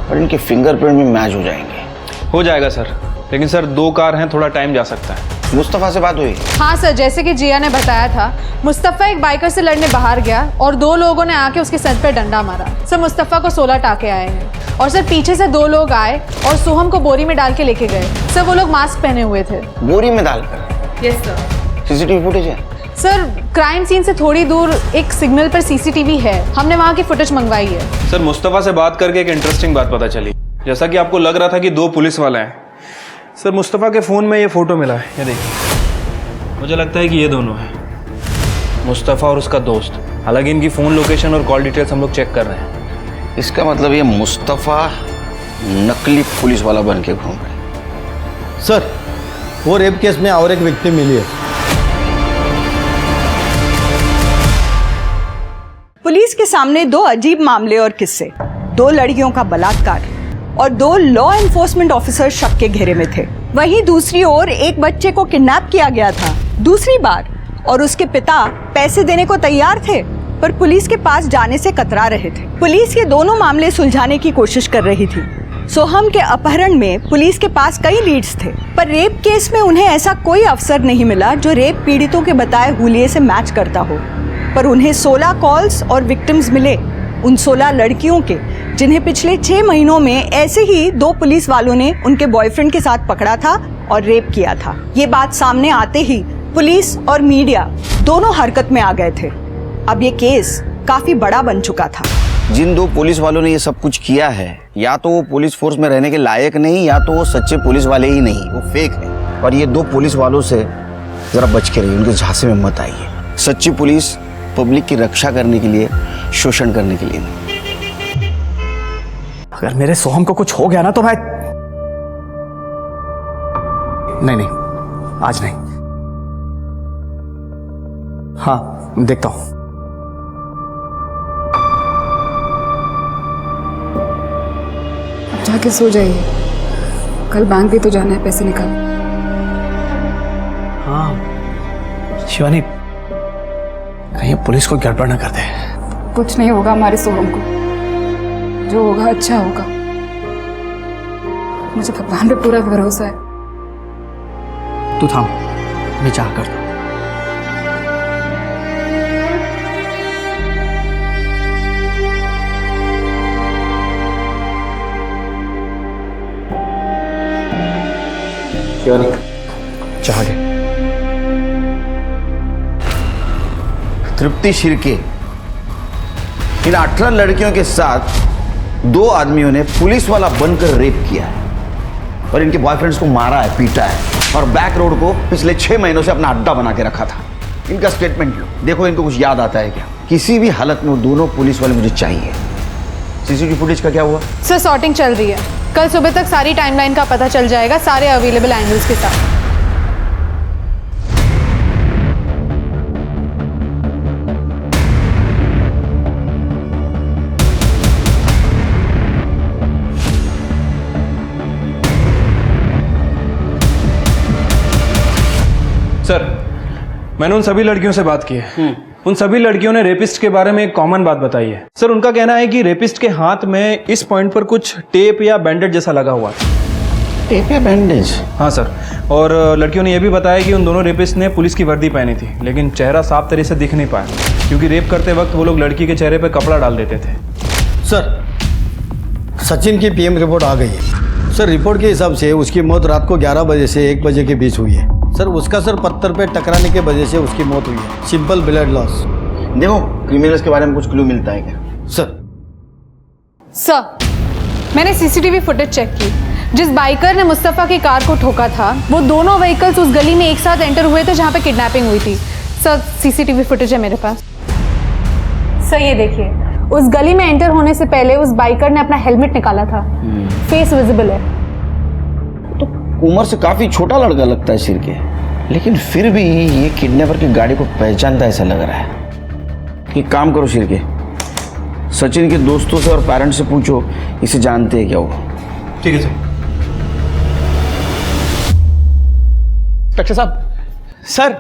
और इनके फिंगरप्रिंट भी मैच हो जाएंगे। हो जाएगा सर, लेकिन सर 2 कार हैं, थोड़ा टाइम जा सकता है। मुस्तफ़ा से बात हुई? हाँ सर, जैसे कि जिया ने बताया था, मुस्तफ़ा एक बाइकर से लड़ने बाहर गया और 2 लोगों ने आके उसके सर पे डंडा मारा। सर मुस्तफ़ा को 16 टाके आए हैं और सर पीछे से 2 लोग आए और सोहम को बोरी में डाल के लेके गए। सर वो लोग मास्क पहने हुए थे। बोरी में डालकर? Yes sir. सीसीटीवी फुटेज है? सर क्राइम सीन से थोड़ी दूर एक सिग्नल पर सीसीटीवी है, हमने वहाँ की फुटेज मंगवाई है। सर मुस्तफ़ा से बात करके एक इंटरेस्टिंग बात पता चली। जैसा कि आपको लग रहा था कि 2 पुलिस वाले हैं, सर मुस्तफ़ा के फ़ोन में ये फ़ोटो मिला है, ये देखिए। मुझे लगता है कि ये दोनों हैं, मुस्तफ़ा और उसका दोस्त। हालांकि इनकी फ़ोन लोकेशन और कॉल डिटेल्स हम लोग चेक कर रहे हैं। इसका मतलब ये मुस्तफ़ा नकली पुलिस वाला बन के घूम रहा है। सर वो रेप केस में और एक विक्टिम मिली है। पुलिस के सामने 2 अजीब मामले और किस्से। 2 लड़कियों का बलात्कार और 2 लॉ एनफोर्समेंट ऑफिसर शक के घेरे में थे। वहीं दूसरी ओर एक बच्चे को किडनैप किया गया था दूसरी बार और उसके पिता पैसे देने को तैयार थे पर पुलिस के पास जाने से कतरा रहे थे। पुलिस ये दोनों मामले सुलझाने की कोशिश कर रही थी। सोहम के अपहरण में पुलिस के पास कई लीड्स थे पर रेप केस में उन्हें ऐसा कोई अफसर नहीं मिला जो रेप पीड़ितों के बताए हुलिये से मैच करता हो। पर उन्हें 16 कॉल्स और विक्टिम्स मिले, उन 16 लड़कियों के जिन्हें पिछले 6 महीनों में ऐसे ही 2 पुलिस वालों ने उनके बॉयफ्रेंड के साथ पकड़ा था और रेप किया था। ये बात सामने आते ही पुलिस और मीडिया दोनों हरकत में आ गए थे। अब ये केस काफी बड़ा बन चुका था। जिन 2 पुलिस वालों ने ये सब कुछ किया है, या तो वो पुलिस फोर्स में रहने के लायक नहीं, या तो वो सच्चे पुलिस वाले ही नहीं, वो फेक है। और ये 2 पुलिस वालों से जरा बच के रहिए, उनके झांसे में मत आइए। सच्ची पुलिस पब्लिक की रक्षा करने के लिए, शोषण करने के लिए नहीं। अगर मेरे सोहम को कुछ हो गया ना तो मैं नहीं, आज नहीं। हाँ देखता हूं। अब जाके सो जाइए। कल बैंक भी तो जाना है पैसे निकाल। हाँ शिवानी, कहीं पुलिस को गड़बड़ ना कर दे। कुछ नहीं होगा हमारे सोहम को, जो होगा अच्छा होगा। मुझे भगवान पे पूरा भरोसा है। तू थाम, मैं चाह कर दूं। शिवानी चाह गए। तृप्ति शिर्के, इन 18 लड़कियों के साथ 2 आदमियों ने पुलिस वाला बनकर रेप किया है और इनके बॉयफ्रेंड्स को मारा है, पीटा है और बैक रोड को पिछले 6 महीनों से अपना अड्डा बना के रखा था। इनका स्टेटमेंट लो, देखो इनको कुछ याद आता है क्या? किसी भी हालत में वो दोनों पुलिस वाले मुझे चाहिए। सीसीटीवी फुटेज का क्या हुआ? सर सॉर्टिंग चल रही है, कल सुबह तक सारी टाइमलाइन का पता चल जाएगा सारे अवेलेबल एंगल्स के साथ। सर, मैंने उन सभी लड़कियों से बात की है। उन सभी लड़कियों ने रेपिस्ट के बारे में एक कॉमन बात बताई है। सर, उनका कहना है कि रेपिस्ट के हाथ में इस पॉइंट पर कुछ टेप या बैंडेज जैसा लगा हुआ है। टेप या बैंडेज? हाँ सर, और लड़कियों ने यह भी बताया कि उन दोनों रेपिस्ट ने पुलिस की वर्दी पहनी थी, लेकिन चेहरा साफ तरह से दिख नहीं पाया क्योंकि रेप करते वक्त वो लोग लड़की के चेहरे पर कपड़ा डाल देते थे। सर, सचिन की पीएम रिपोर्ट आ गई है। सर, रिपोर्ट के हिसाब से उसकी मौत रात को 11 बजे से 1 बजे के बीच हुई है। सर, उसका सर पत्थर पे टकराने के वजह से उसकी मौत हुई है। Simple blood loss. देखो क्रिमिनल्स के बारे में कुछ क्लू मिलता है क्या? सर, मैंने सीसीटीवी फुटेज चेक की। जिस बाइकर ने मुस्तफा की कार को ठोका था, वो दोनों व्हीकल्स उस गली में एक साथ एंटर हुए थे जहां पे किडनैपिंग हुई थी। सर, सीसीटीवी फुटेज है मेरे पास। सर ये देखिए, उस गली में एंटर होने से पहले उस बाइकर ने अपना हेलमेट निकाला था। फेस विजिबल है। तो उम्र से काफी छोटा लड़का लगता है सिर के, लेकिन फिर भी ये किडनैपर की गाड़ी को पहचानता ऐसा लग रहा है। एक काम करो सिर के, सचिन के दोस्तों से और पेरेंट्स से पूछो इसे जानते हैं क्या वो। ठीक है सर। इंस्पेक्टर साहब, सर,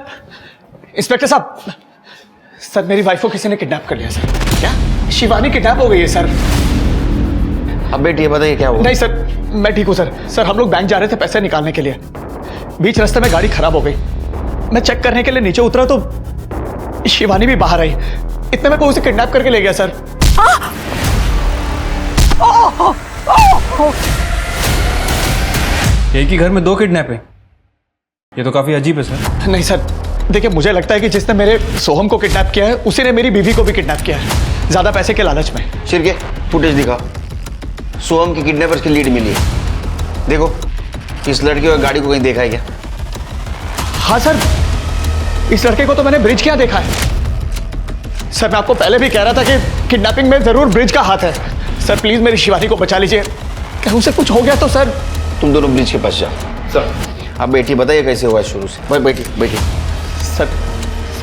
इंस्पेक्टर साहब, सर मेरी वाइफ को किसी ने किडनैप कर लिया सर। क्या? शिवानी किडनैप हो गई है सर। अब बेटी ये बताइए क्या हुआ? नहीं सर, मैं ठीक हूँ सर। सर, हम लोग बैंक जा रहे थे पैसे निकालने के लिए, बीच रास्ते में गाड़ी खराब हो गई। मैं चेक करने के लिए नीचे उतरा तो शिवानी भी बाहर आई। इतने में कोई उसे किडनैप करके ले गया सर। एक ही घर में 2 किडनैपिंग, ये तो काफी अजीब है सर। नहीं सर, देखिए मुझे लगता है कि जिसने मेरे सोहम को किडनैप किया है उसी ने मेरी बीवी को भी किडनैप किया है, ज्यादा पैसे के लालच में। शिरके, फुटेज दिखा। सोहम की किडनैपर्स की लीड मिली है। देखो इस लड़के और गाड़ी को कहीं देखा है क्या? हाँ सर, इस लड़के को तो मैंने ब्रिज क्या देखा है। सर, मैं आपको पहले भी कह रहा था कि किडनैपिंग में जरूर ब्रिज का हाथ है। सर प्लीज मेरी शिवानी को बचा लीजिए, कहीं उसे कुछ हो गया तो सर। तुम दोनों ब्रिज के पास जाओ। सर, आप बेटी बताइए कैसे हुआ शुरू से। भाई बेटी बेटी। सर,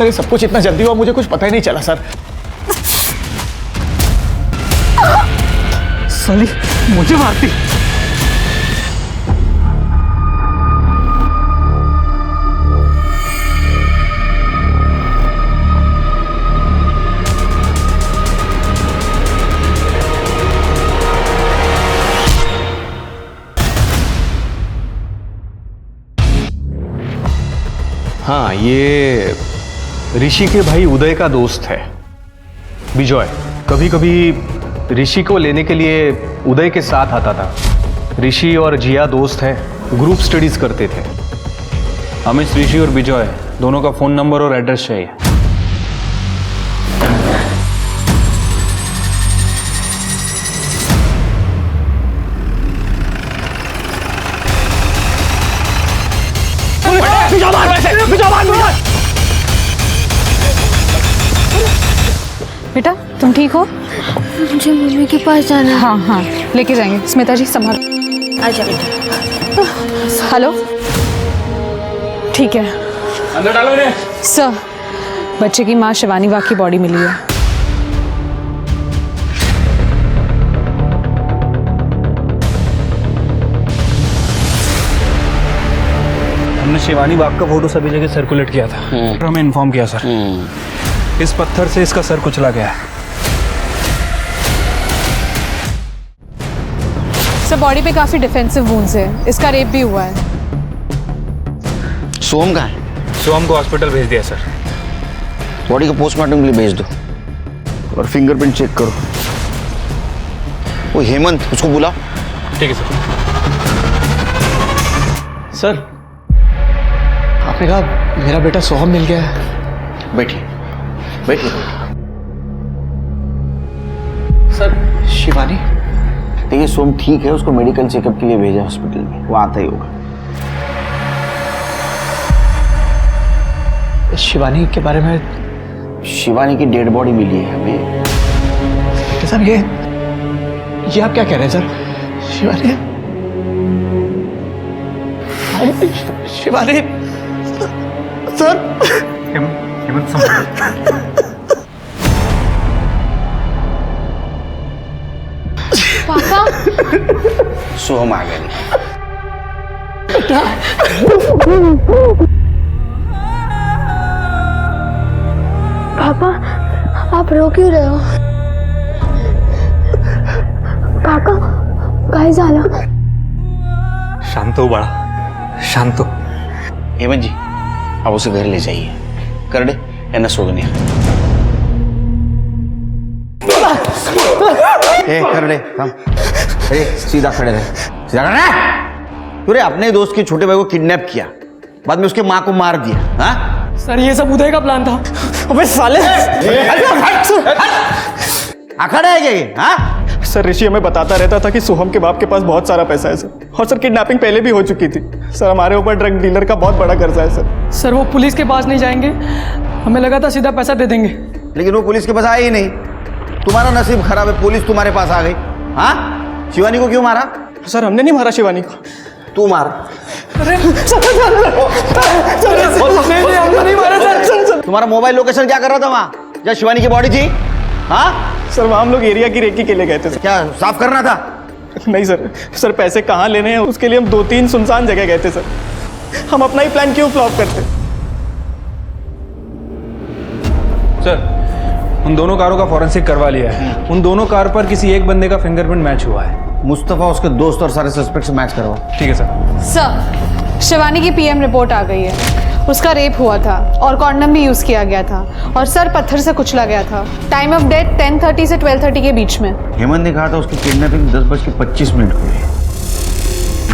ये सब कुछ इतना जल्दी हुआ मुझे कुछ पता ही नहीं चला सर। साली मुझे मारती। हाँ, ये ऋषि के भाई उदय का दोस्त है विजय। कभी कभी ऋषि को लेने के लिए उदय के साथ आता था। ऋषि और जिया दोस्त हैं, ग्रुप स्टडीज करते थे। हमें ऋषि और विजय दोनों का फोन नंबर और एड्रेस चाहिए। बेटा तुम ठीक हो? मुझे मम्मी के पास जाना है। हाँ हाँ लेके जाएंगे। स्मिता जी संभाल। आजा बेटा। हेलो, ठीक है। अंदर डालो इन्हें। सर, बच्चे की माँ शिवानी वाघ की बॉडी मिली है। शिवानी बाग का फोटो सभी जगह सर्कुलेट किया था और हमें इन्फॉर्म किया सर। इस पत्थर से इसका सर कुचला गया है। सर बॉडी पे काफी डिफेंसिव वुंड्स है, इसका रेप भी हुआ है। सोम कहाँ है? सोम को हॉस्पिटल भेज दिया सर। बॉडी को पोस्टमार्टम के लिए भेज दो और फिंगरप्रिंट चेक करो। वो हेमंत, उसको बुलाओ। ठीक है सर। सर आपने कहा मेरा बेटा सोहम मिल गया है। बैठिए बैठिए। सर शिवानी? देखिए सोम ठीक है, उसको मेडिकल चेकअप के लिए भेजा हॉस्पिटल में, वो आता ही होगा। शिवानी के बारे में? शिवानी की डेड बॉडी मिली है हमें। सर ये आप क्या कह रहे हैं सर? शिवानी शिवानी सर हेमंत पापा सोहम आ गया। पापा आप रो क्यों रहे हो? काका काय झालं? शांत हो बाळा, शांत हो। हेमंत जी आप उसे घर ले जाइए। करडे यांना सोडून या। करडे थांब। सीधा खड़े रहे, सीधा खड़े रहे। तूने अपने दोस्त के छोटे भाई को किडनैप किया, बाद में उसके माँ को मार दिया। हाँ सर ये सब उदय का प्लान था। अबे साले अखड़ा है क्या ये? हाँ सर ऋषि हमें बताता रहता था कि सोहम के बाप के पास बहुत सारा पैसा है सर, और सर किडनैपिंग पहले भी हो चुकी थी सर। हमारे ऊपर ड्रग डीलर का बहुत बड़ा कर्जा है सर। सर वो पुलिस के पास नहीं जाएंगे, हमें लगा था सीधा पैसा दे देंगे, लेकिन वो पुलिस के पास आए ही नहीं। तुम्हारा नसीब खराब है, पुलिस तुम्हारे पास आ गई। हाँ शिवानी को क्यों मारा? सर हमने नहीं मारा शिवानी को। तू मार। तुम्हारा मोबाइल लोकेशन क्या कर रहा था वहाँ जहाँ शिवानी की बॉडी थी? हाँ सर वहाँ हम लोग एरिया की रेकी के लिए गए थे सर। क्या साफ करना था? नहीं सर, सर पैसे कहाँ लेने हैं उसके लिए हम 2-3 सुनसान जगह गए थे सर। हम अपना ही प्लान क्यों फ्लॉप करते? सर उन दोनों कारों का फॉरेंसिक करवा लिया है। उन दोनों कार पर किसी एक बंदे का फिंगरप्रिंट मैच हुआ है। मुस्तफा उसके दोस्त और सारे सस्पेक्ट से मैच करवाओ। ठीक है सर। सर शिवानी की पीएम रिपोर्ट आ गई है। उसका रेप हुआ था और कॉन्डम भी यूज किया गया था, और सर पत्थर से कुचला गया था। टाइम ऑफ डेथ 10:30 से 12:30 के बीच में। हेमंत ने कहा था उसकी किडनैपिंग 10:25 हुई,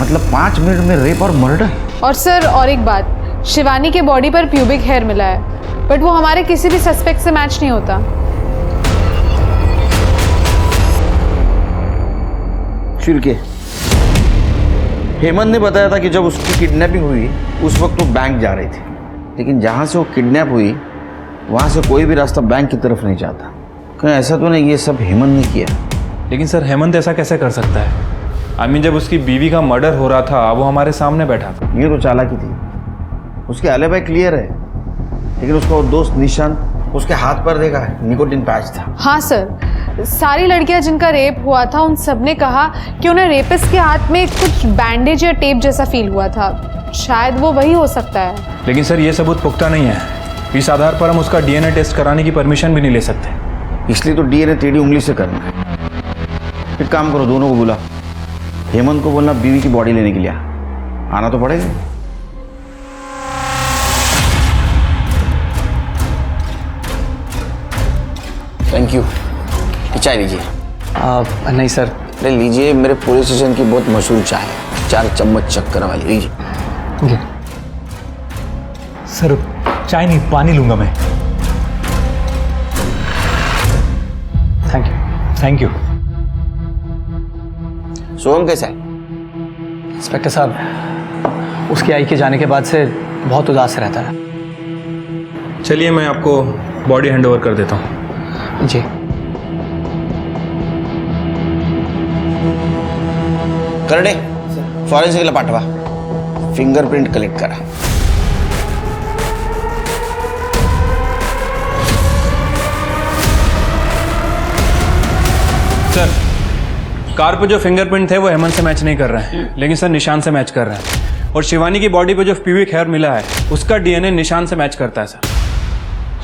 मतलब 5 मिनट में रेप और मर्डर। और सर और एक बात, शिवानी के बॉडी पर प्यूबिक हेयर मिला है, बट वो हमारे किसी भी सस्पेक्ट से मैच नहीं होता। फिर के हेमंत ने बताया था कि जब उसकी किडनैपिंग हुई उस वक्त वो बैंक जा रही थी, लेकिन जहाँ से वो किडनैप हुई वहाँ से कोई भी रास्ता बैंक की तरफ नहीं जाता। कहीं ऐसा तो नहीं ये सब हेमंत ने किया? लेकिन सर हेमंत ऐसा कैसे कर सकता है? जब उसकी बीवी का मर्डर हो रहा था वो हमारे सामने बैठा था। ये तो चालाकी थी, उसके एलिबाई क्लियर है, लेकिन उसका वो दोस्त निशांत उसके हाथ पर देखा है निकोटिन पैच था। हाँ सर, सारी लड़कियां जिनका रेप हुआ था उन सब ने कहा कि उन्हें रेपिस्ट के हाथ में कुछ बैंडेज या टेप जैसा फील हुआ था। शायद वो वही हो सकता है। लेकिन सर ये सबूत पुख्ता नहीं है। इस आधार पर हम उसका डीएनए टेस्ट कराने की परमिशन भी नहीं ले सकते। इसलिए तो डीएनए टेढ़ी उंगली से करना है। एक काम करो, दोनों को बुला, हेमंत को बोलना बीवी की बॉडी लेने के लिए आना तो पड़ेगा। Thank you. चाय लीजिए। नहीं सर। अरे लीजिए, मेरे पुलिस स्टेशन की बहुत मशहूर चाय है, 4 चम्मच शक्कर वाली, लीजिए। सर चाय नहीं, पानी लूंगा मैं। Thank you. Thank you. Soham कैसा है? इंस्पेक्टर साहब, उसकी आई के जाने के बाद से बहुत उदास रहता है। चलिए मैं आपको बॉडी हैंड ओवर कर देता हूँ। जी। करडे फॉरेन्सिकला पाठवा, फिंगरप्रिंट कलेक्ट करा। सर कार पे जो फिंगरप्रिंट थे वो हेमंत से मैच नहीं कर रहे हैं, लेकिन सर निशान से मैच कर रहे हैं। और शिवानी की बॉडी पे जो प्यूबिक हेयर मिला है उसका डीएनए निशान से मैच करता है सर।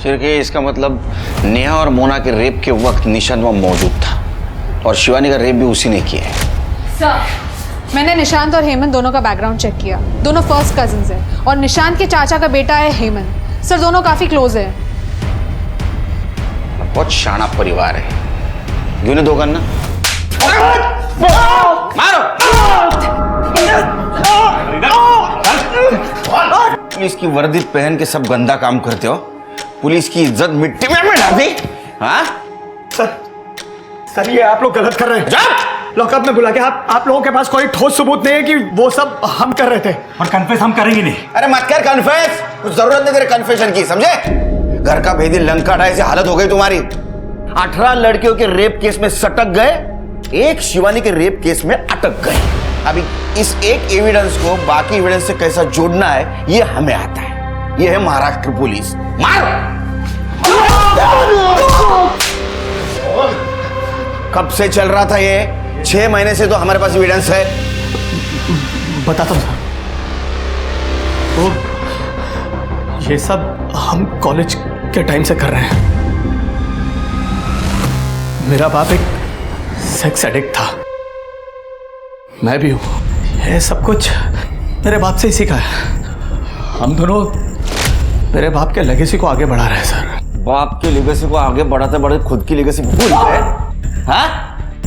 सर के इसका मतलब नेहा और मोना के रेप के वक्त निशान वहाँ मौजूद था और शिवानी का रेप भी उसी ने किया है। सर मैंने निशांत और हेमंत दोनों का बैकग्राउंड चेक किया। दोनों फर्स्ट कजिन्स हैं और निशांत के चाचा का बेटा है हेमंत। सर दोनों काफी क्लोज है। बहुत शाना परिवार है। क्यों नहीं दो करना? मारो! पुलिस की वर्दी पहन के सब गंदा काम करते हो। पुलिस की इज्जत मिट्टी में डाल दी। हाँ? सर ये आप लोग गलत कर रहे हैं। लॉकअप में बुला के आप लोगों के पास कोई ठोस सबूत नहीं है कि वो सब हम कर रहे थे। और कन्फेस हम करेंगे नहीं। अरे मत कर कन्फेस, कुछ जरूरत नहीं तेरे कन्फेशन की, समझे? घर का भेदी लंका ढाई से हालत हो गई तुम्हारी। 18 लड़कियों के रेप केस में सटक गए, एक शिवानी के रेप केस में अटक गए। अभी इस एक एविडेंस को बाकी एविडेंस से कैसा जोड़ना है ये हमें आता है। ये है महाराष्ट्र पुलिस। मार! कब से चल रहा था ये? 6 महीने से तो हमारे पास एविडेंस है। बताता हूं सर, वो ये सब हम कॉलेज के टाइम से कर रहे हैं। मेरा बाप एक सेक्स एडिक्ट था, मैं भी हूं। ये सब कुछ मेरे बाप से ही सीखा है। हम दोनों मेरे बाप के लेगेसी को आगे बढ़ा रहे हैं सर। बाप की लेगेसी को आगे बढ़ाते बढ़ाते खुद की लेगेसी भूल गए। हाँ?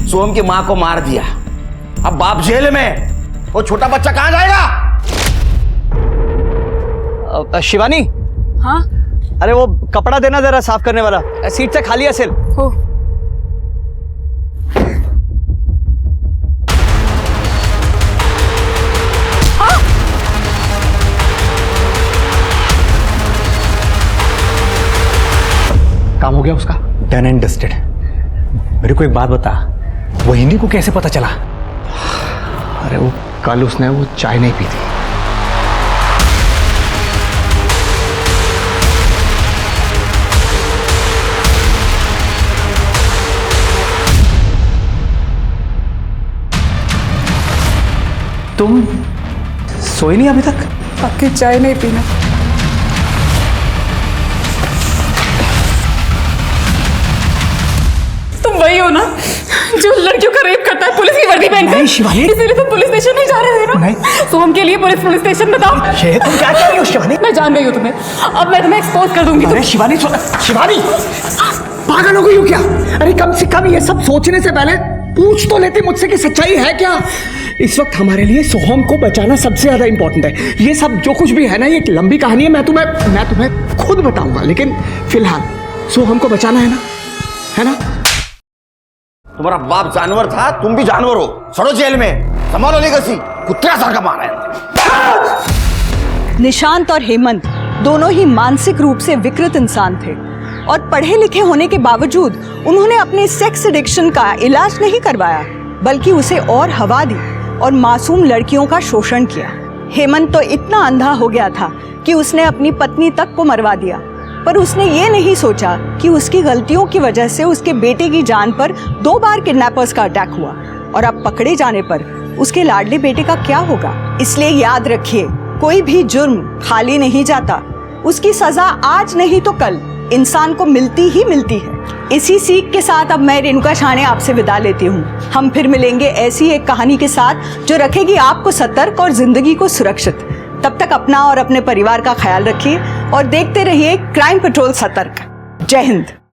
सोम की मां को मार दिया, अब बाप जेल में, वो छोटा बच्चा कहां जाएगा? शिवानी। हाँ? अरे वो कपड़ा देना जरा साफ करने वाला, सीट से खाली असेल। हो। काम हो गया उसका? Done and dusted. मेरे को एक बात बता, वो हिंदी को कैसे पता चला? अरे वो कल उसने वो चाय नहीं पी थी। तुम सोई नहीं अभी तक? आपकी चाय नहीं पीना। तुम वही हो ना जो लड़कियों का रेप करता है पुलिस की वर्दी पहनकर? नहीं शिवानी। इसीलिए तुम पुलिस स्टेशन नहीं जा रहे थे ना? नहीं। तो हम के लिए पुलिस स्टेशन बताओ। ये तुम क्या कह रही हो शिवानी? मैं जान गई हूँ तुम्हें, अब मैं तुम्हें एक्सपोज कर दूंगी। अरे शिवानी, शिवानी पागल हो गई हो क्या? अरे कम से कम ये सब सोचने से पहले पूछ तो लेती मुझसे कि सच्चाई है क्या। इस वक्त हमारे लिए सोहम को बचाना सबसे ज्यादा इंपॉर्टेंट है। ये सब जो कुछ भी है ना, ये एक लंबी कहानी है। मैं तुम्हें खुद बताऊंगा, लेकिन फिलहाल सोहम को बचाना है ना? तुम्हारा बाप जानवर था, तुम भी जानवर हो। सड़ो जेल में, संभालो लेगेसी। कुत्ता सारखा मारा है। निशांत और हेमंत दोनों ही मानसिक रूप से विकृत इंसान थे और पढ़े लिखे होने के बावजूद उन्होंने अपने सेक्स एडिक्शन का इलाज नहीं करवाया, बल्कि उसे और हवा दी और मासूम लड़कियों का शोषण किया। हेमंत तो इतना अंधा हो गया था कि उसने अपनी पत्नी तक को मरवा दिया, पर उसने ये नहीं सोचा कि उसकी गलतियों की वजह से उसके बेटे की जान पर 2 बार किडनैपर्स का अटैक हुआ और अब पकड़े जाने पर उसके लाडले बेटे का क्या होगा। इसलिए याद रखिए, कोई भी जुर्म खाली नहीं जाता। उसकी सजा आज नहीं तो कल इंसान को मिलती ही मिलती है। इसी सीख के साथ अब मैं रेणुका छाणे आपसे विदा लेती हूँ। हम फिर मिलेंगे ऐसी एक कहानी के साथ जो रखेगी आपको सतर्क और जिंदगी को सुरक्षित। तब तक अपना और अपने परिवार का ख्याल रखिए और देखते रहिए क्राइम पेट्रोल सतर्क। जय हिंद।